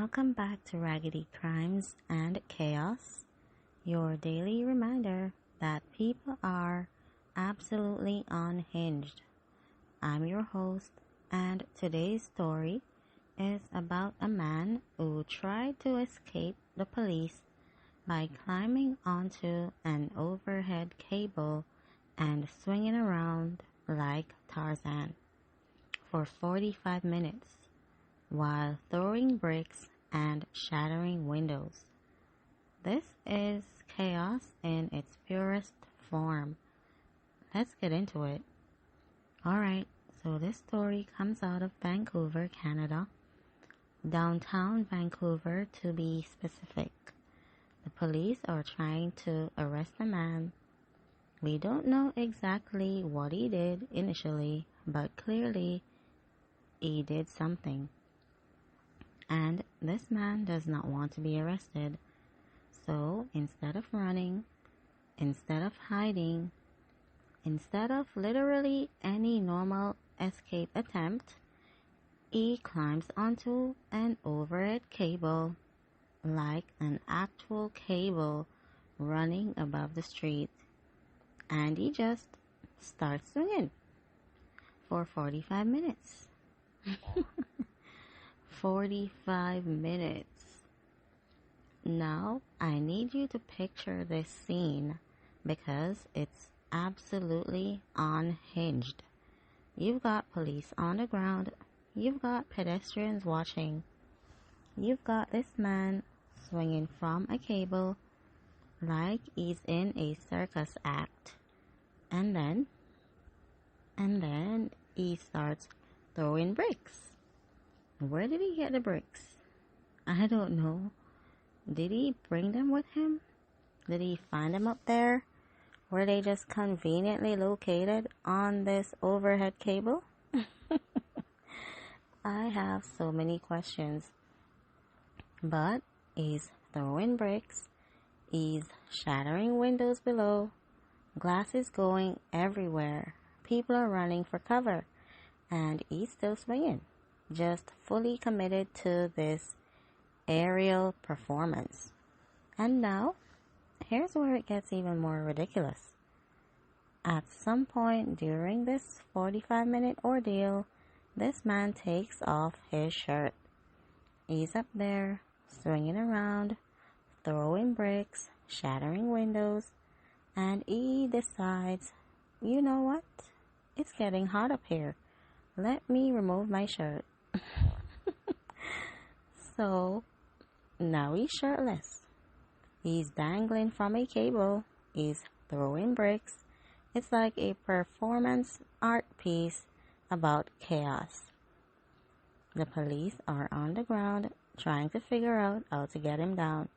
Welcome back to Raggedy Crimes and Chaos, your daily reminder that people are absolutely unhinged. I'm your host, and today's story is about a man who tried to escape the police by climbing onto an overhead cable and swinging around like Tarzan for 45 minutes while throwing bricks and shattering windows. This is chaos in its purest form. Let's get into it. Alright, so this story comes out of Vancouver, Canada. Downtown Vancouver, to be specific. The police are trying to arrest a man. We don't know exactly what he did initially, but clearly he did something. And this man does not want to be arrested. So instead of running, instead of hiding, instead of literally any normal escape attempt, he climbs onto an overhead cable, like an actual cable running above the street, and he just starts swinging for 45 minutes. 45 minutes. Now, I need you to picture this scene because it's absolutely unhinged. You've got police on the ground. You've got pedestrians watching. You've got this man swinging from a cable like he's in a circus act. And then he starts throwing bricks. Where did he get the bricks? I don't know. Did he bring them with him? Did he find them up there? Were they just conveniently located on this overhead cable? I have so many questions. But he's throwing bricks. He's shattering windows below. Glass is going everywhere. People are running for cover. And he's still swinging. Just fully committed to this aerial performance. And now, here's where it gets even more ridiculous. At some point during this 45-minute ordeal, this man takes off his shirt. He's up there, swinging around, throwing bricks, shattering windows, and he decides, you know what? It's getting hot up here. Let me remove my shirt. So, now he's shirtless. He's dangling from a cable. He's throwing bricks. It's like a performance art piece about chaos. The police are on the ground trying to figure out how to get him down.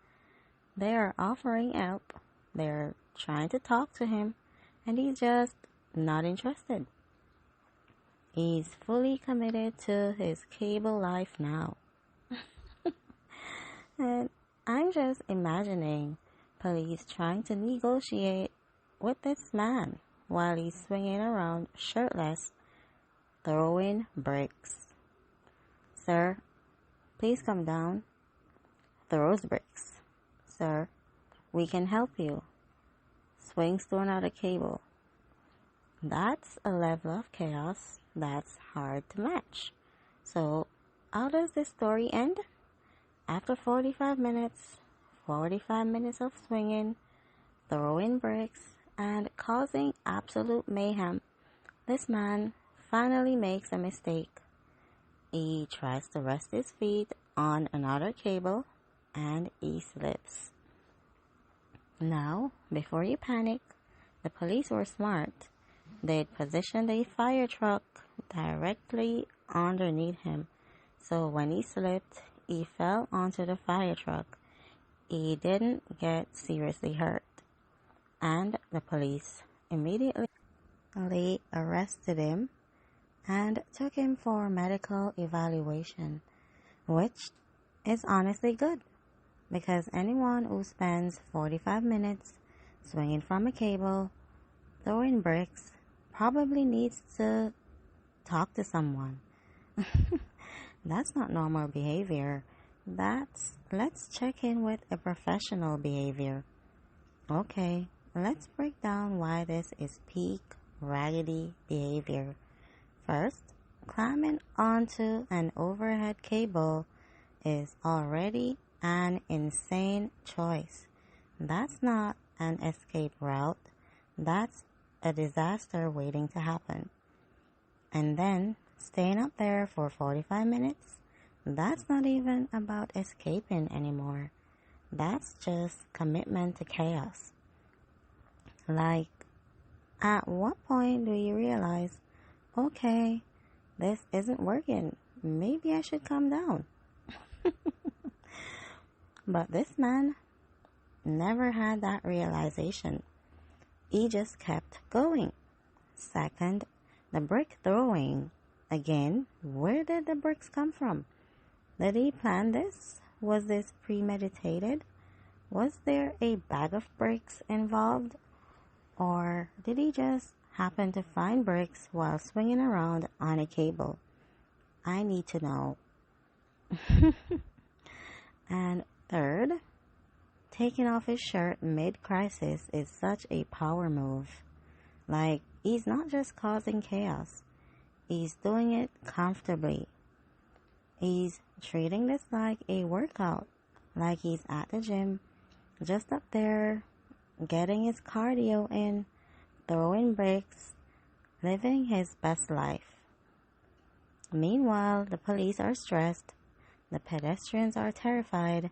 They are offering help. They're trying to talk to him, and he's just not interested. He's fully committed to his cable life now. And I'm just imagining police trying to negotiate with this man while he's swinging around shirtless, throwing bricks. Sir, please come down. Throws bricks. Sir, we can help you. Swings thrown out a cable. That's a level of chaos that's hard to match. So, how does this story end? After 45 minutes of swinging, throwing bricks, and causing absolute mayhem, this man finally makes a mistake. He tries to rest his feet on another cable, and he slips. Now, before you panic, the police were smart. They'd positioned a fire truck directly underneath him, so when he slipped, he fell onto the fire truck. He didn't get seriously hurt, and the police immediately arrested him and took him for medical evaluation, which is honestly good, because anyone who spends 45 minutes swinging from a cable, throwing bricks, probably needs to talk to someone. That's not normal behavior. let's check in with a professional behavior. Okay, let's break down why this is peak raggedy behavior. First, climbing onto an overhead cable is already an insane choice. That's not an escape route, that's a disaster waiting to happen. And then staying up there for 45 minutes, that's not even about escaping anymore. That's just commitment to chaos. Like, at what point do you realize, okay, this isn't working. Maybe I should calm down. But this man never had that realization. He just kept going. Second, the brick throwing. Again, where did the bricks come from? Did he plan this? Was this premeditated? Was there a bag of bricks involved? Or did he just happen to find bricks while swinging around on a cable? I need to know. And third, taking off his shirt mid-crisis is such a power move. Like, he's not just causing chaos. He's doing it comfortably. He's treating this like a workout. Like he's at the gym, just up there, getting his cardio in, throwing bricks, living his best life. Meanwhile, the police are stressed, the pedestrians are terrified,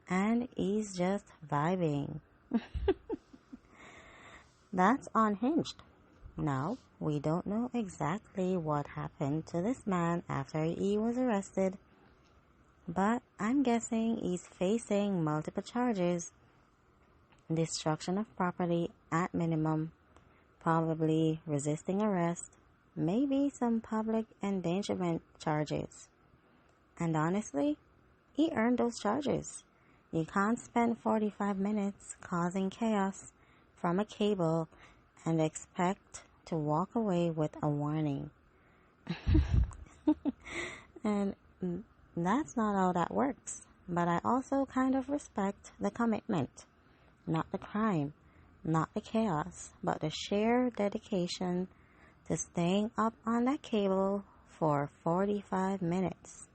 and he's just vibing. That's unhinged. Now, we don't know exactly what happened to this man after he was arrested, but I'm guessing he's facing multiple charges: destruction of property at minimum, probably resisting arrest, maybe some public endangerment charges. And honestly, he earned those charges. You can't spend 45 minutes causing chaos from a cable and expect to walk away with a warning. And that's not how that works. But I also kind of respect the commitment, not the crime, not the chaos, but the sheer dedication to staying up on that cable for 45 minutes.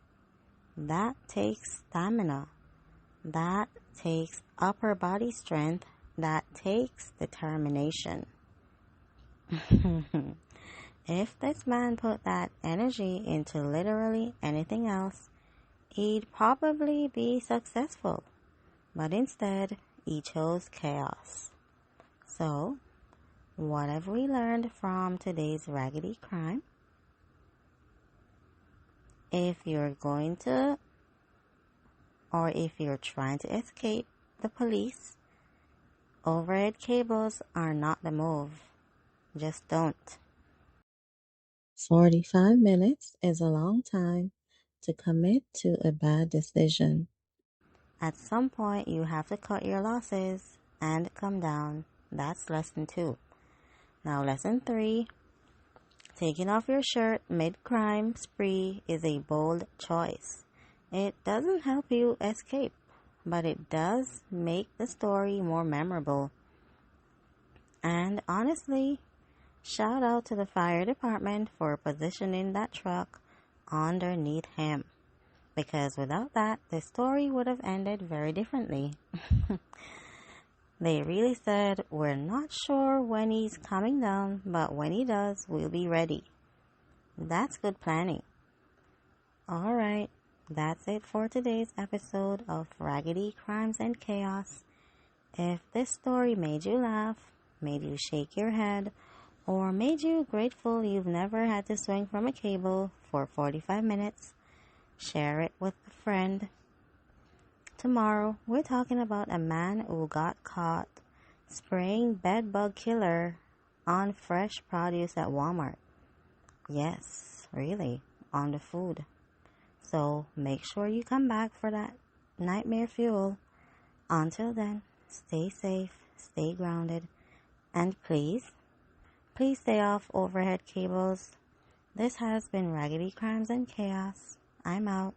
That takes stamina. That takes upper body strength. That takes determination. If this man put that energy into literally anything else, he'd probably be successful. But instead, he chose chaos. So, what have we learned from today's raggedy crime? If you're going to, or if you're trying to escape the police, overhead cables are not the move. Just don't. 45 minutes is a long time to commit to a bad decision. At some point, you have to cut your losses and come down. That's lesson 2. Now, lesson 3. Taking off your shirt mid-crime spree is a bold choice. It doesn't help you escape, but it does make the story more memorable. And honestly, shout out to the fire department for positioning that truck underneath him. Because without that, the story would have ended very differently. They really said, we're not sure when he's coming down, but when he does, we'll be ready. That's good planning. Alright, that's it for today's episode of Raggedy Crimes and Chaos. If this story made you laugh, made you shake your head, or made you grateful you've never had to swing from a cable for 45 minutes, share it with a friend. Tomorrow, we're talking about a man who got caught spraying bedbug killer on fresh produce at Walmart. Yes, really, on the food. So make sure you come back for that nightmare fuel. Until then, stay safe, stay grounded, and please stay off overhead cables. This has been Raggedy Crimes and Chaos. I'm out.